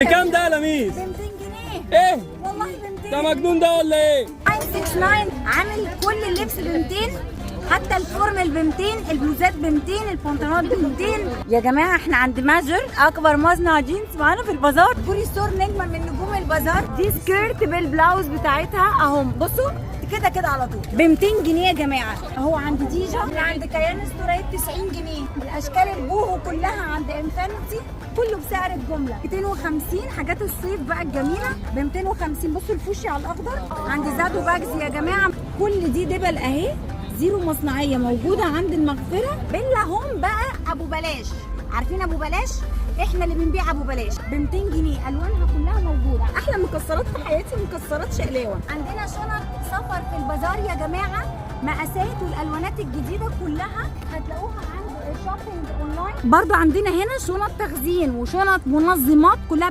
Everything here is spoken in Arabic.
بكام ده يا لميس؟ ب 200 جنيه. ايه؟ والله ب 200. ده مجنون ده ولا ايه؟ 969 عامل كل اللبس ب 200، حتى الفورمال ب 200، البلوزات ب 200، البنطلونات ب 200. يا جماعه احنا عند ماجر، اكبر مصنع جينز معانا في البازار. كوري ستور نجمه من نجوم البازار. دي سكيرت بالبلاوز بتاعتها اهم، بصوا كده كده على طول ب 200 جنيه يا جماعه. اهو عند ديجا، عند كيان ستوريت 90 جنيه. الاشكال البوهو كلها عند انفينيتي كله بسعر الجمله 250. حاجات الصيف بقى الجميله ب 250. بصوا الفوشي على الاخضر عند زادو باجز يا جماعه. كل دي دبل اهي زيرو مصنعيه موجوده عند المغفره. بيلا هوم بقى ابو بلاش. عارفين ابو بلاش؟ احنا اللي بنبيع ابو بلاش ب 200 جنيه. الوانها كلها موجوده. احلى مكسرات في حياتي مكسرات شقلاوه. عندنا شنط سفر في البازار يا جماعه، مقاسات والالوانات الجديده كلها هتلاقوها عند شوبينج اونلاين. برضو عندنا هنا شنط تخزين وشنط منظمات كلها